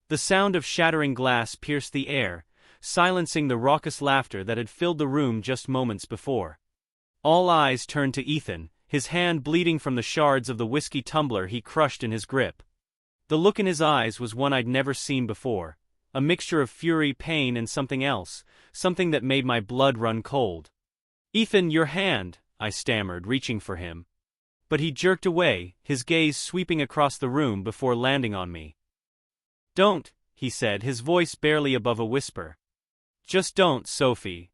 The sound of shattering glass pierced the air, silencing the raucous laughter that had filled the room just moments before. All eyes turned to Ethan, his hand bleeding from the shards of the whiskey tumbler he crushed in his grip. The look in his eyes was one I'd never seen before, a mixture of fury, pain, and something else, something that made my blood run cold. "Ethan, your hand," I stammered, reaching for him. But he jerked away, his gaze sweeping across the room before landing on me. "Don't," he said, his voice barely above a whisper. "Just don't, Sophie."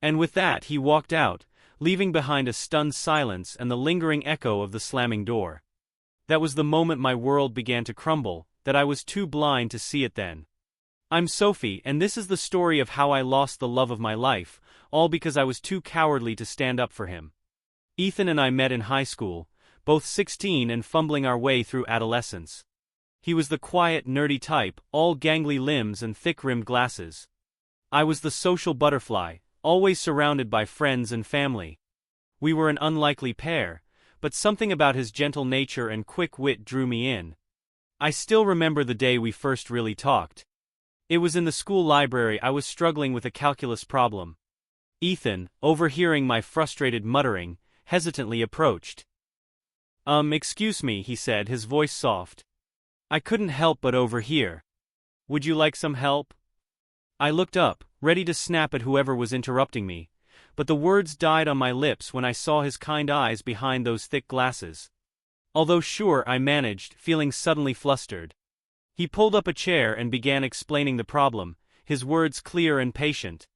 And with that he walked out, leaving behind a stunned silence and the lingering echo of the slamming door. That was the moment my world began to crumble, that I was too blind to see it then. I'm Sophie, and this is the story of how I lost the love of my life, all because I was too cowardly to stand up for him. Ethan and I met in high school, both 16 and fumbling our way through adolescence. He was the quiet, nerdy type, all gangly limbs and thick-rimmed glasses. I was the social butterfly, always surrounded by friends and family. We were an unlikely pair, but something about his gentle nature and quick wit drew me in. I still remember the day we first really talked. It was in the school library. I was struggling with a calculus problem. Ethan, overhearing my frustrated muttering, hesitantly approached. Excuse me," he said, his voice soft. "I couldn't help but overhear. Would you like some help?" I looked up, ready to snap at whoever was interrupting me, but the words died on my lips when I saw his kind eyes behind those thick glasses. Although sure, I managed, feeling suddenly flustered. He pulled up a chair and began explaining the problem, his words clear and patient.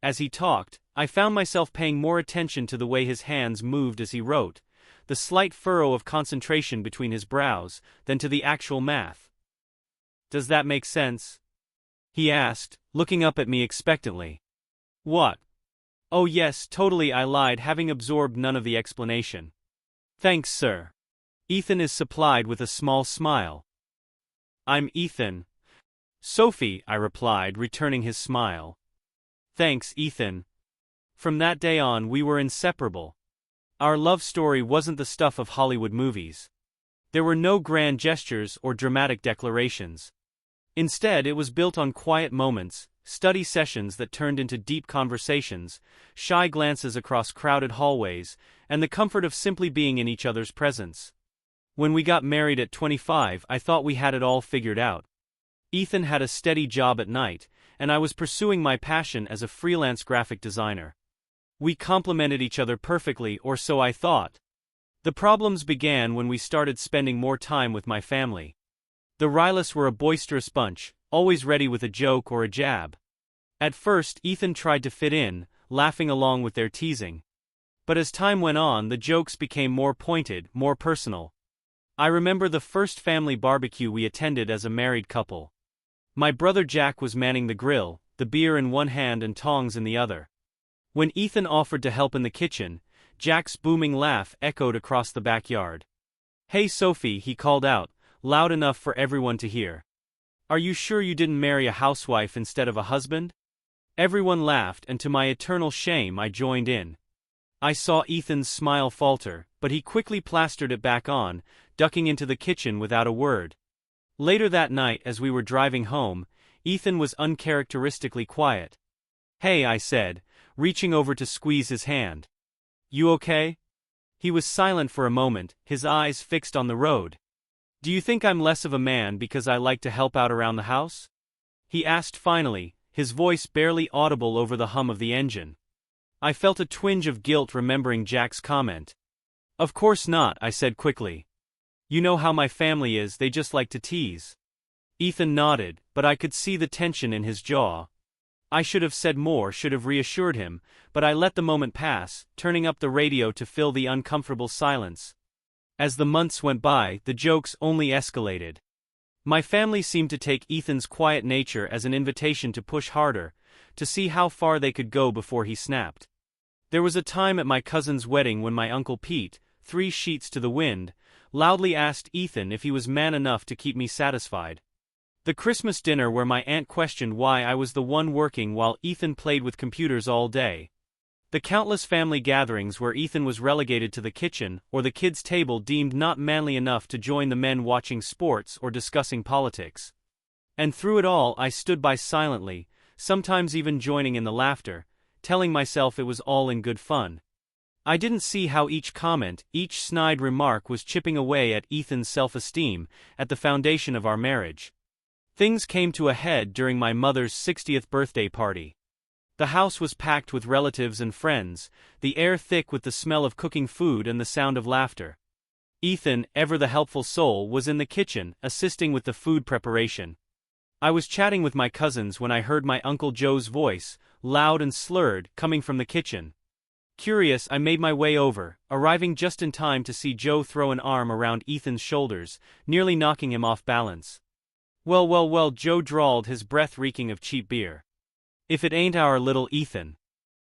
As he talked, I found myself paying more attention to the way his hands moved as he wrote, the slight furrow of concentration between his brows, than to the actual math. "Does that make sense?" he asked, looking up at me expectantly. "What?" "Oh yes, totally," I lied, having absorbed none of the explanation. "Thanks, sir." Ethan is supplied with a small smile. "I'm Ethan." "Sophie," I replied, returning his smile. "Thanks, Ethan." From that day on we were inseparable. Our love story wasn't the stuff of Hollywood movies. There were no grand gestures or dramatic declarations. Instead, it was built on quiet moments, study sessions that turned into deep conversations, shy glances across crowded hallways, and the comfort of simply being in each other's presence. When we got married at 25, I thought we had it all figured out. Ethan had a steady job at night, and I was pursuing my passion as a freelance graphic designer. We complemented each other perfectly, or so I thought. The problems began when we started spending more time with my family. The Rylas were a boisterous bunch, always ready with a joke or a jab. At first, Ethan tried to fit in, laughing along with their teasing. But as time went on, the jokes became more pointed, more personal. I remember the first family barbecue we attended as a married couple. My brother Jack was manning the grill, the beer in one hand and tongs in the other. When Ethan offered to help in the kitchen, Jack's booming laugh echoed across the backyard. "Hey Sophie," he called out, loud enough for everyone to hear. "Are you sure you didn't marry a housewife instead of a husband?" Everyone laughed, and to my eternal shame I joined in. I saw Ethan's smile falter, but he quickly plastered it back on, ducking into the kitchen without a word. Later that night, as we were driving home, Ethan was uncharacteristically quiet. "Hey," I said, reaching over to squeeze his hand. "You okay?" He was silent for a moment, his eyes fixed on the road. "Do you think I'm less of a man because I like to help out around the house?" he asked finally, his voice barely audible over the hum of the engine. I felt a twinge of guilt remembering Jack's comment. "Of course not," I said quickly. "You know how my family is, they just like to tease." Ethan nodded, but I could see the tension in his jaw. I should have said more, should have reassured him, but I let the moment pass, turning up the radio to fill the uncomfortable silence. As the months went by, the jokes only escalated. My family seemed to take Ethan's quiet nature as an invitation to push harder, to see how far they could go before he snapped. There was a time at my cousin's wedding when my Uncle Pete, 3 sheets to the wind, loudly asked Ethan if he was man enough to keep me satisfied. The Christmas dinner where my aunt questioned why I was the one working while Ethan played with computers all day. The countless family gatherings where Ethan was relegated to the kitchen or the kids' table deemed not manly enough to join the men watching sports or discussing politics. And through it all I stood by silently, sometimes even joining in the laughter, telling myself it was all in good fun. I didn't see how each comment, each snide remark was chipping away at Ethan's self-esteem, at the foundation of our marriage. Things came to a head during my mother's 60th birthday party. The house was packed with relatives and friends, the air thick with the smell of cooking food and the sound of laughter. Ethan, ever the helpful soul, was in the kitchen, assisting with the food preparation. I was chatting with my cousins when I heard my Uncle Joe's voice, loud and slurred, coming from the kitchen. Curious, I made my way over, arriving just in time to see Joe throw an arm around Ethan's shoulders, nearly knocking him off balance. Well, well, well, Joe drawled, his breath reeking of cheap beer. If it ain't our little Ethan.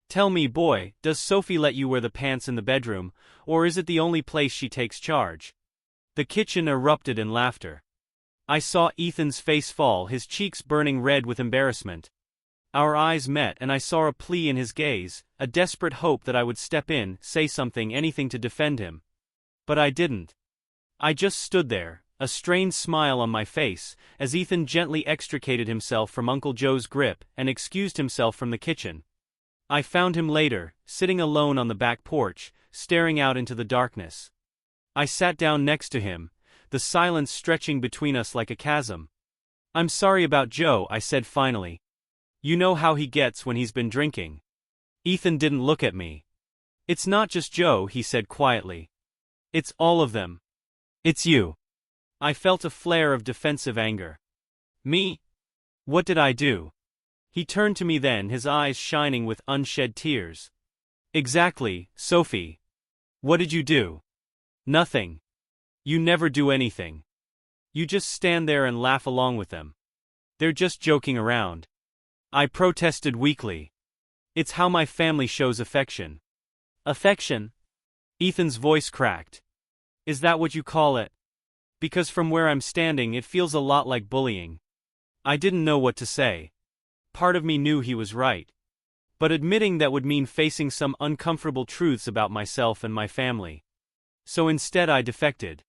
Tell me, boy, does Sophie let you wear the pants in the bedroom, or is it the only place she takes charge? The kitchen erupted in laughter. I saw Ethan's face fall, his cheeks burning red with embarrassment. Our eyes met and I saw a plea in his gaze, a desperate hope that I would step in, say something, anything to defend him. But I didn't. I just stood there, a strained smile on my face, as Ethan gently extricated himself from Uncle Joe's grip and excused himself from the kitchen. I found him later, sitting alone on the back porch, staring out into the darkness. I sat down next to him, the silence stretching between us like a chasm. "I'm sorry about Joe," I said finally. "You know how he gets when he's been drinking." Ethan didn't look at me. "It's not just Joe," he said quietly. "It's all of them. It's you." I felt a flare of defensive anger. "Me? What did I do?" He turned to me then, his eyes shining with unshed tears. "Exactly, Sophie. What did you do?" "Nothing. You never do anything. You just stand there and laugh along with them. They're just joking around." I protested weakly. "It's how my family shows affection." "Affection?" Ethan's voice cracked. "Is that what you call it? Because from where I'm standing it feels a lot like bullying." I didn't know what to say. Part of me knew he was right. But admitting that would mean facing some uncomfortable truths about myself and my family. So instead I defected.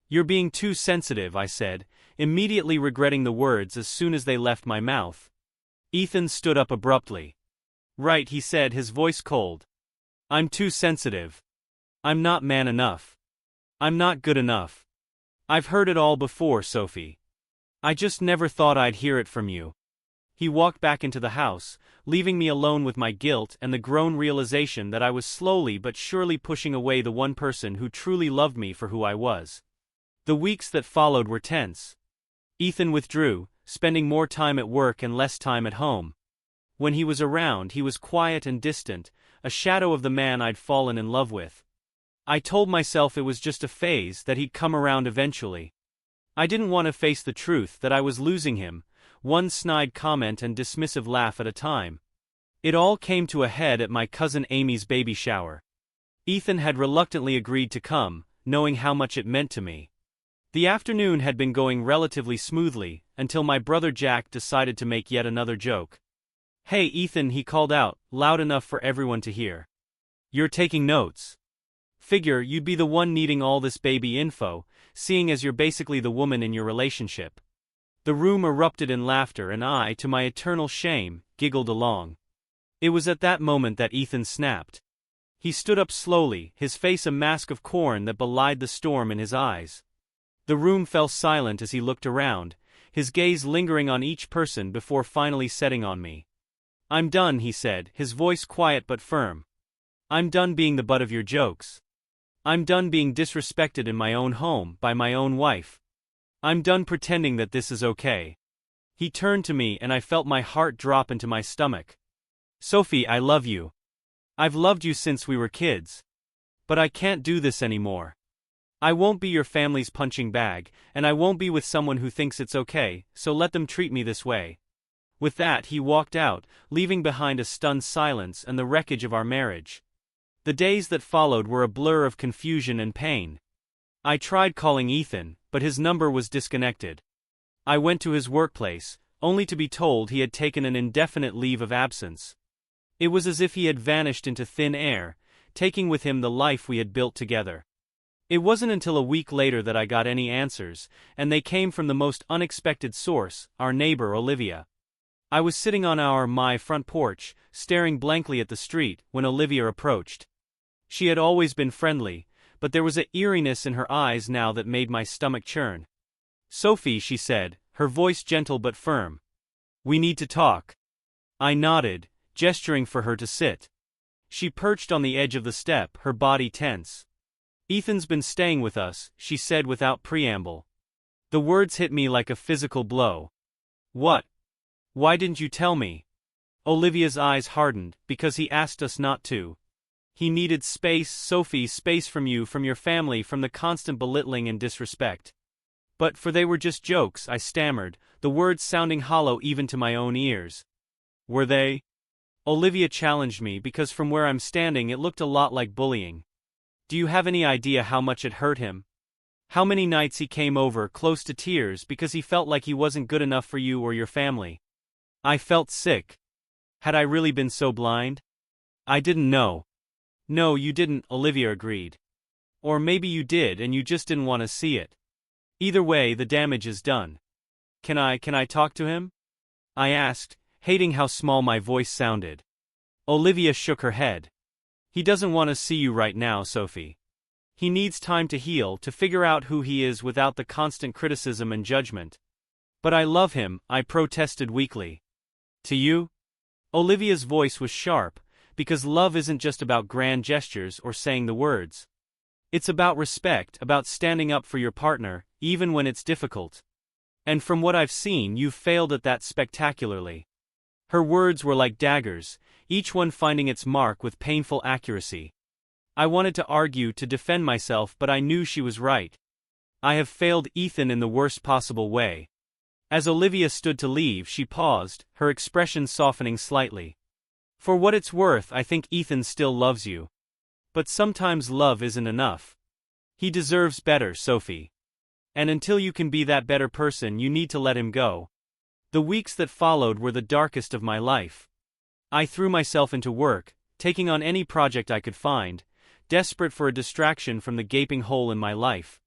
"You're being too sensitive," I said, immediately regretting the words as soon as they left my mouth. Ethan stood up abruptly. "Right," he said, his voice cold. "I'm too sensitive. I'm not man enough. I'm not good enough. I've heard it all before, Sophie. I just never thought I'd hear it from you." He walked back into the house, leaving me alone with my guilt and the grown realization that I was slowly but surely pushing away the one person who truly loved me for who I was. The weeks that followed were tense. Ethan withdrew, spending more time at work and less time at home. When he was around, he was quiet and distant, a shadow of the man I'd fallen in love with. I told myself it was just a phase, that he'd come around eventually. I didn't want to face the truth that I was losing him, one snide comment and dismissive laugh at a time. It all came to a head at my cousin Amy's baby shower. Ethan had reluctantly agreed to come, knowing how much it meant to me. The afternoon had been going relatively smoothly, until my brother Jack decided to make yet another joke. "Hey Ethan," he called out, loud enough for everyone to hear. "You're taking notes. Figure you'd be the one needing all this baby info, seeing as you're basically the woman in your relationship." The room erupted in laughter and I, to my eternal shame, giggled along. It was at that moment that Ethan snapped. He stood up slowly, his face a mask of corn that belied the storm in his eyes. The room fell silent as he looked around, his gaze lingering on each person before finally setting on me. "I'm done," he said, his voice quiet but firm. "I'm done being the butt of your jokes. I'm done being disrespected in my own home, by my own wife. I'm done pretending that this is okay." He turned to me and I felt my heart drop into my stomach. "Sophie, I love you. I've loved you since we were kids. But I can't do this anymore. I won't be your family's punching bag, and I won't be with someone who thinks it's okay, so let them treat me this way." With that he walked out, leaving behind a stunned silence and the wreckage of our marriage. The days that followed were a blur of confusion and pain. I tried calling Ethan, but his number was disconnected. I went to his workplace, only to be told he had taken an indefinite leave of absence. It was as if he had vanished into thin air, taking with him the life we had built together. It wasn't until a week later that I got any answers, and they came from the most unexpected source, our neighbor Olivia. I was sitting on my front porch, staring blankly at the street, when Olivia approached. She had always been friendly, but there was an eeriness in her eyes now that made my stomach churn. "Sophie," she said, her voice gentle but firm. "We need to talk." I nodded, gesturing for her to sit. She perched on the edge of the step, her body tense. "Ethan's been staying with us," she said without preamble. The words hit me like a physical blow. "What? Why didn't you tell me?" Olivia's eyes hardened. "Because he asked us not to. He needed space, Sophie, space from you, from your family, from the constant belittling and disrespect." For they were just jokes," I stammered, the words sounding hollow even to my own ears. "Were they?" Olivia challenged me, because from where I'm standing it looked a lot like bullying. "Do you have any idea how much it hurt him? How many nights he came over, close to tears, because he felt like he wasn't good enough for you or your family?" I felt sick. Had I really been so blind? I didn't know. "No, you didn't," Olivia agreed. "Or maybe you did and you just didn't want to see it. Either way, the damage is done." Can I talk to him?" I asked, hating how small my voice sounded. Olivia shook her head. "He doesn't want to see you right now, Sophie. He needs time to heal, to figure out who he is without the constant criticism and judgment." "But I love him," I protested weakly. "To you?" Olivia's voice was sharp, because love isn't just about grand gestures or saying the words. It's about respect, about standing up for your partner, even when it's difficult. And from what I've seen, you've failed at that spectacularly. Her words were like daggers, each one finding its mark with painful accuracy. I wanted to argue, to defend myself, but I knew she was right. I have failed Ethan in the worst possible way. As Olivia stood to leave, she paused, her expression softening slightly. "For what it's worth, I think Ethan still loves you. But sometimes love isn't enough. He deserves better, Sophie. And until you can be that better person, you need to let him go." The weeks that followed were the darkest of my life. I threw myself into work, taking on any project I could find, desperate for a distraction from the gaping hole in my life.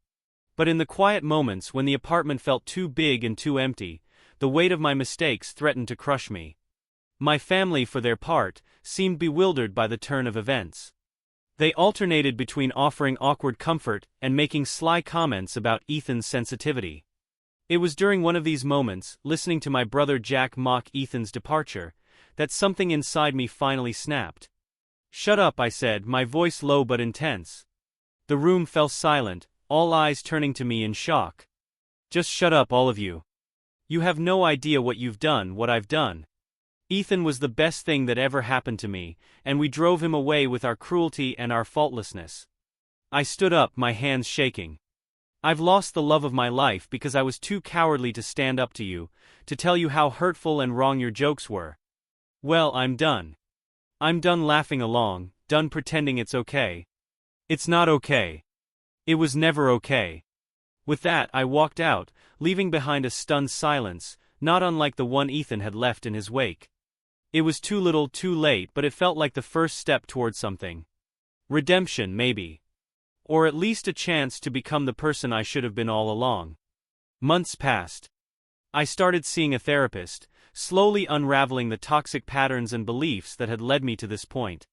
But in the quiet moments when the apartment felt too big and too empty, the weight of my mistakes threatened to crush me. My family, for their part, seemed bewildered by the turn of events. They alternated between offering awkward comfort and making sly comments about Ethan's sensitivity. It was during one of these moments, listening to my brother Jack mock Ethan's departure, that something inside me finally snapped. "Shut up," I said, my voice low but intense. The room fell silent, all eyes turning to me in shock. "Just shut up, all of you. You have no idea what you've done, what I've done. Ethan was the best thing that ever happened to me, and we drove him away with our cruelty and our faultlessness." I stood up, my hands shaking. "I've lost the love of my life because I was too cowardly to stand up to you, to tell you how hurtful and wrong your jokes were. Well, I'm done. I'm done laughing along, done pretending it's okay. It's not okay. It was never okay." With that, I walked out, leaving behind a stunned silence, not unlike the one Ethan had left in his wake. It was too little, too late, but it felt like the first step towards something. Redemption, maybe. Or at least a chance to become the person I should have been all along. Months passed. I started seeing a therapist, slowly unraveling the toxic patterns and beliefs that had led me to this point.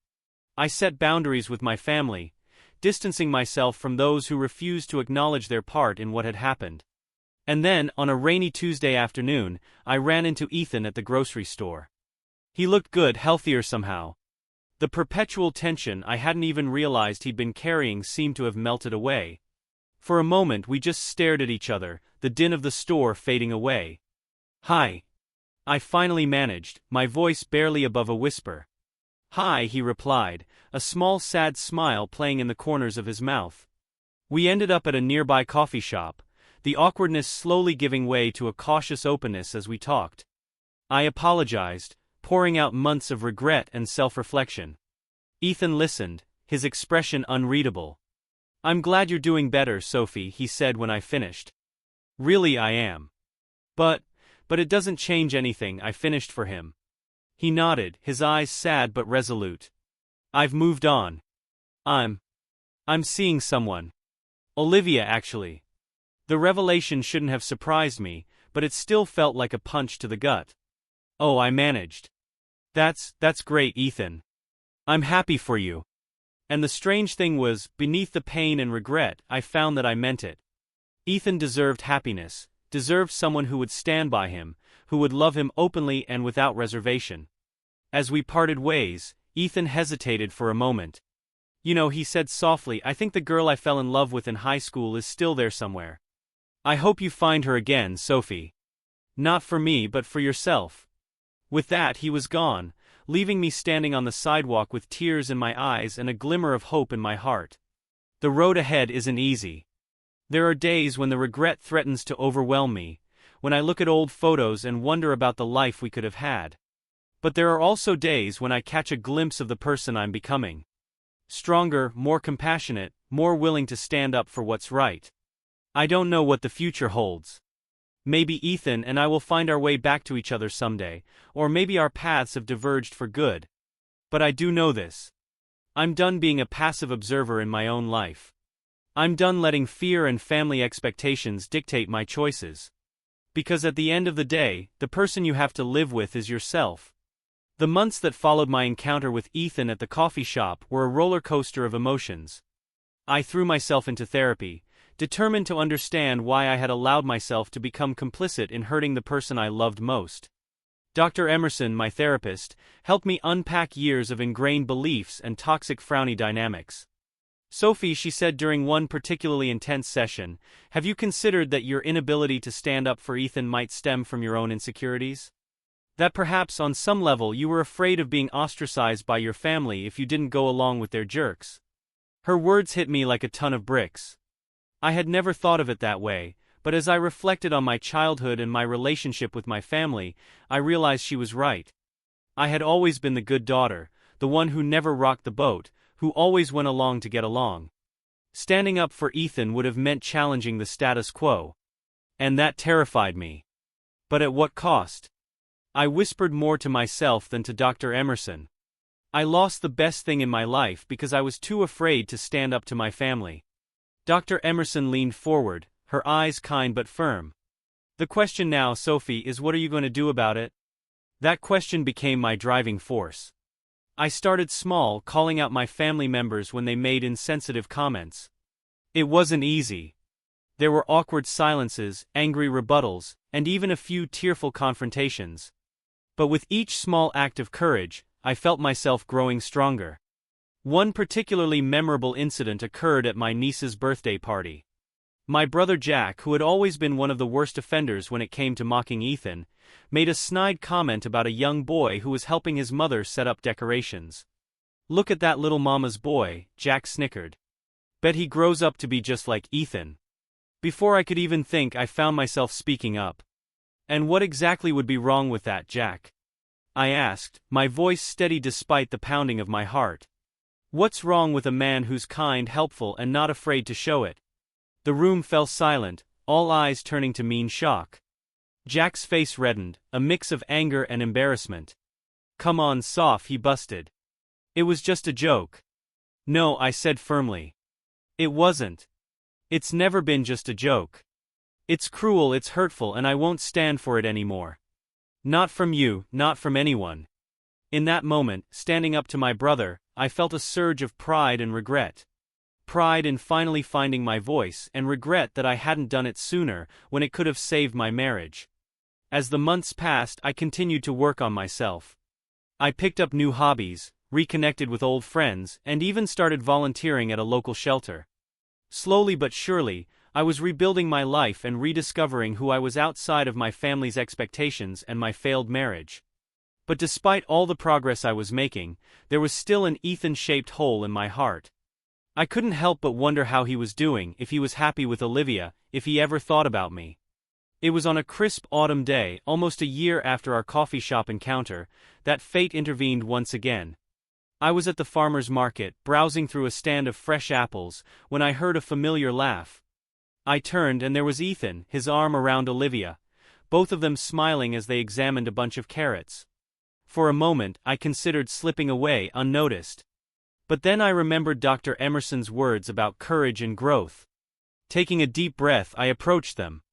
I set boundaries with my family, distancing myself from those who refused to acknowledge their part in what had happened. And then, on a rainy Tuesday afternoon, I ran into Ethan at the grocery store. He looked good, healthier somehow. The perpetual tension I hadn't even realized he'd been carrying seemed to have melted away. For a moment we just stared at each other, the din of the store fading away. "Hi." I finally managed, my voice barely above a whisper. "Hi," he replied, a small sad smile playing in the corners of his mouth. We ended up at a nearby coffee shop, the awkwardness slowly giving way to a cautious openness as we talked. I apologized, pouring out months of regret and self-reflection. Ethan listened, his expression unreadable. "I'm glad you're doing better, Sophie," he said when I finished. "Really, I am. But it doesn't change anything," I finished for him. He nodded, his eyes sad but resolute. "I've moved on. I'm seeing someone." Olivia, actually. The revelation shouldn't have surprised me, but it still felt like a punch to the gut. Oh, I managed. That's great, Ethan. I'm happy for you. And the strange thing was, beneath the pain and regret, I found that I meant it. Ethan deserved happiness, deserved someone who would stand by him, who would love him openly and without reservation. As we parted ways, Ethan hesitated for a moment. You know, he said softly, I think the girl I fell in love with in high school is still there somewhere. I hope you find her again, Sophie. Not for me, but for yourself. With that, he was gone, leaving me standing on the sidewalk with tears in my eyes and a glimmer of hope in my heart. The road ahead isn't easy. There are days when the regret threatens to overwhelm me, when I look at old photos and wonder about the life we could have had. But there are also days when I catch a glimpse of the person I'm becoming. Stronger, more compassionate, more willing to stand up for what's right. I don't know what the future holds. Maybe Ethan and I will find our way back to each other someday, or maybe our paths have diverged for good. But I do know this. I'm done being a passive observer in my own life. I'm done letting fear and family expectations dictate my choices. Because at the end of the day, the person you have to live with is yourself. The months that followed my encounter with Ethan at the coffee shop were a roller coaster of emotions. I threw myself into therapy, determined to understand why I had allowed myself to become complicit in hurting the person I loved most. Dr. Emerson, my therapist, helped me unpack years of ingrained beliefs and toxic frowny dynamics. Sophie, she said during one particularly intense session, have you considered that your inability to stand up for Ethan might stem from your own insecurities? That perhaps on some level you were afraid of being ostracized by your family if you didn't go along with their jerks. Her words hit me like a ton of bricks. I had never thought of it that way, but as I reflected on my childhood and my relationship with my family, I realized she was right. I had always been the good daughter, the one who never rocked the boat, who always went along to get along. Standing up for Ethan would have meant challenging the status quo. And that terrified me. But at what cost? I whispered more to myself than to Dr. Emerson. I lost the best thing in my life because I was too afraid to stand up to my family. Dr. Emerson leaned forward, her eyes kind but firm. The question now, Sophie, is what are you going to do about it? That question became my driving force. I started small, calling out my family members when they made insensitive comments. It wasn't easy. There were awkward silences, angry rebuttals, and even a few tearful confrontations. But with each small act of courage, I felt myself growing stronger. One particularly memorable incident occurred at my niece's birthday party. My brother Jack, who had always been one of the worst offenders when it came to mocking Ethan, made a snide comment about a young boy who was helping his mother set up decorations. Look at that little mama's boy, Jack snickered. Bet he grows up to be just like Ethan. Before I could even think, I found myself speaking up. And what exactly would be wrong with that, Jack? I asked, my voice steady despite the pounding of my heart. What's wrong with a man who's kind, helpful, and not afraid to show it? The room fell silent, all eyes turning to me in shock. Jack's face reddened, a mix of anger and embarrassment. Come on, Soph, he busted. It was just a joke. No, I said firmly. It wasn't. It's never been just a joke. It's cruel, it's hurtful, and I won't stand for it anymore. Not from you, not from anyone. In that moment, standing up to my brother, I felt a surge of pride and regret. Pride in finally finding my voice, and regret that I hadn't done it sooner, when it could have saved my marriage. As the months passed, I continued to work on myself. I picked up new hobbies, reconnected with old friends, and even started volunteering at a local shelter. Slowly but surely, I was rebuilding my life and rediscovering who I was outside of my family's expectations and my failed marriage. But despite all the progress I was making, there was still an Ethan-shaped hole in my heart. I couldn't help but wonder how he was doing, if he was happy with Olivia, if he ever thought about me. It was on a crisp autumn day, almost a year after our coffee shop encounter, that fate intervened once again. I was at the farmer's market, browsing through a stand of fresh apples, when I heard a familiar laugh. I turned and there was Ethan, his arm around Olivia, both of them smiling as they examined a bunch of carrots. For a moment, I considered slipping away unnoticed. But then I remembered Dr. Emerson's words about courage and growth. Taking a deep breath, I approached them.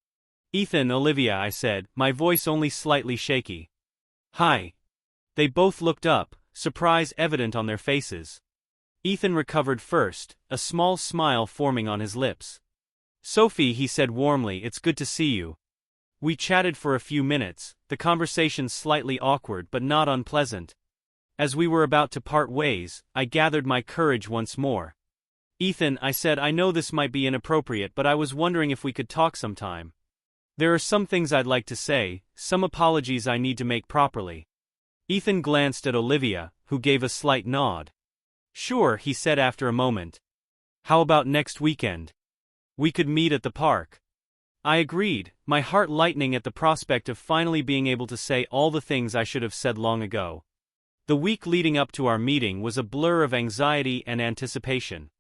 "Ethan, Olivia," I said, my voice only slightly shaky. "Hi." They both looked up, surprise evident on their faces. Ethan recovered first, a small smile forming on his lips. "Sophie," he said warmly, "it's good to see you." We chatted for a few minutes, the conversation slightly awkward but not unpleasant. As we were about to part ways, I gathered my courage once more. "Ethan," I said, "I know this might be inappropriate, but I was wondering if we could talk sometime. There are some things I'd like to say, some apologies I need to make properly." Ethan glanced at Olivia, who gave a slight nod. "Sure," he said after a moment. "How about next weekend? We could meet at the park." I agreed, my heart lightening at the prospect of finally being able to say all the things I should have said long ago. The week leading up to our meeting was a blur of anxiety and anticipation.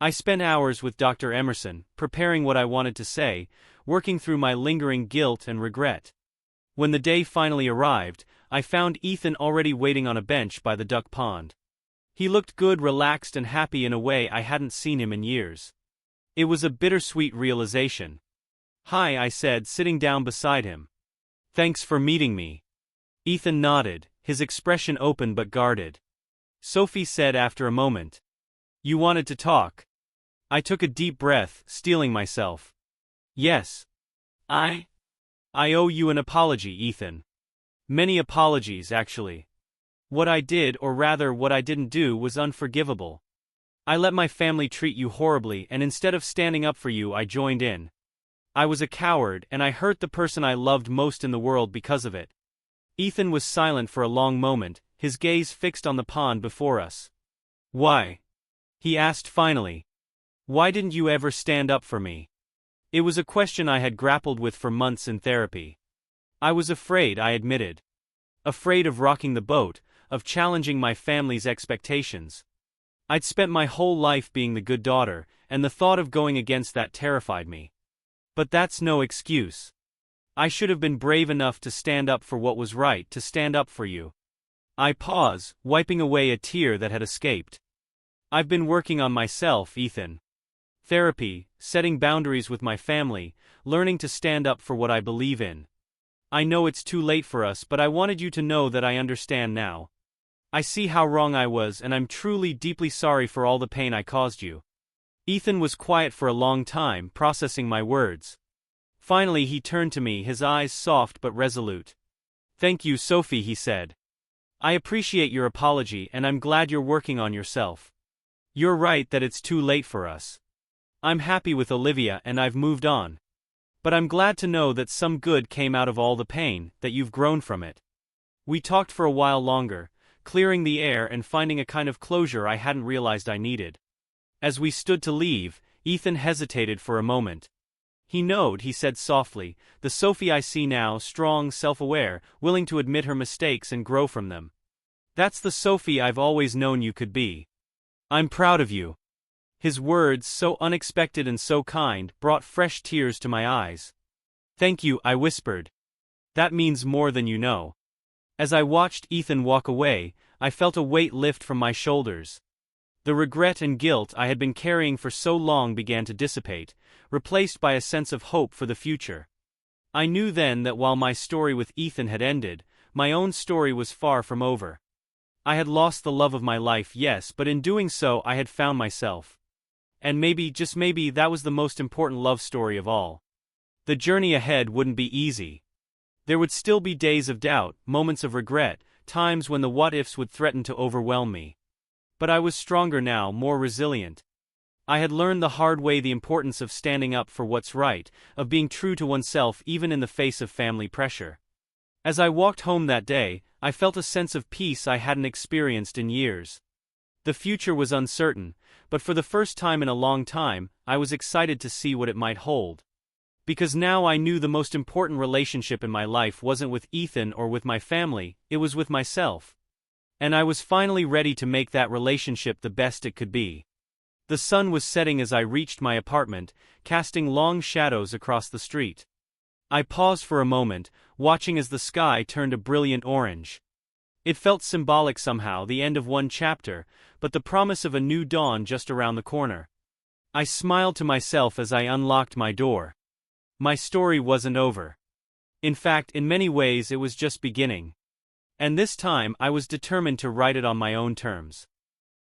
I spent hours with Dr. Emerson, preparing what I wanted to say, working through my lingering guilt and regret. When the day finally arrived, I found Ethan already waiting on a bench by the duck pond. He looked good, relaxed and happy in a way I hadn't seen him in years. It was a bittersweet realization. "Hi," I said, sitting down beside him. "Thanks for meeting me." Ethan nodded, his expression open but guarded. Sophie said after a moment, "You wanted to talk." I took a deep breath, steeling myself. "Yes. I owe you an apology, Ethan. Many apologies, actually. What I did, or rather what I didn't do, was unforgivable. I let my family treat you horribly, and instead of standing up for you, I joined in. I was a coward, and I hurt the person I loved most in the world because of it." Ethan was silent for a long moment, his gaze fixed on the pond before us. "Why?" he asked finally. "Why didn't you ever stand up for me?" It was a question I had grappled with for months in therapy. I was afraid, I admitted. Afraid of rocking the boat, of challenging my family's expectations. I'd spent my whole life being the good daughter, and the thought of going against that terrified me. But that's no excuse. I should have been brave enough to stand up for what was right, to stand up for you. I paused, wiping away a tear that had escaped. "I've been working on myself, Ethan. Therapy, setting boundaries with my family, learning to stand up for what I believe in. I know it's too late for us, but I wanted you to know that I understand now. I see how wrong I was, and I'm truly deeply sorry for all the pain I caused you." Ethan was quiet for a long time, processing my words. Finally he turned to me, his eyes soft but resolute. "Thank you, Sophie," he said. "I appreciate your apology, and I'm glad you're working on yourself. You're right that it's too late for us. I'm happy with Olivia and I've moved on. But I'm glad to know that some good came out of all the pain, that you've grown from it." We talked for a while longer, clearing the air and finding a kind of closure I hadn't realized I needed. As we stood to leave, Ethan hesitated for a moment. "He knowed," he said softly, "the Sophie I see now, strong, self-aware, willing to admit her mistakes and grow from them. That's the Sophie I've always known you could be. I'm proud of you." His words, so unexpected and so kind, brought fresh tears to my eyes. "Thank you," I whispered. "That means more than you know." As I watched Ethan walk away, I felt a weight lift from my shoulders. The regret and guilt I had been carrying for so long began to dissipate, replaced by a sense of hope for the future. I knew then that while my story with Ethan had ended, my own story was far from over. I had lost the love of my life, yes, but in doing so I had found myself. And maybe, just maybe, that was the most important love story of all. The journey ahead wouldn't be easy. There would still be days of doubt, moments of regret, times when the what-ifs would threaten to overwhelm me. But I was stronger now, more resilient. I had learned the hard way the importance of standing up for what's right, of being true to oneself even in the face of family pressure. As I walked home that day, I felt a sense of peace I hadn't experienced in years. The future was uncertain, but for the first time in a long time, I was excited to see what it might hold. Because now I knew the most important relationship in my life wasn't with Ethan or with my family, it was with myself. And I was finally ready to make that relationship the best it could be. The sun was setting as I reached my apartment, casting long shadows across the street. I paused for a moment, watching as the sky turned a brilliant orange. It felt symbolic somehow, the end of one chapter, but the promise of a new dawn just around the corner. I smiled to myself as I unlocked my door. My story wasn't over. In fact, in many ways it was just beginning. And this time I was determined to write it on my own terms.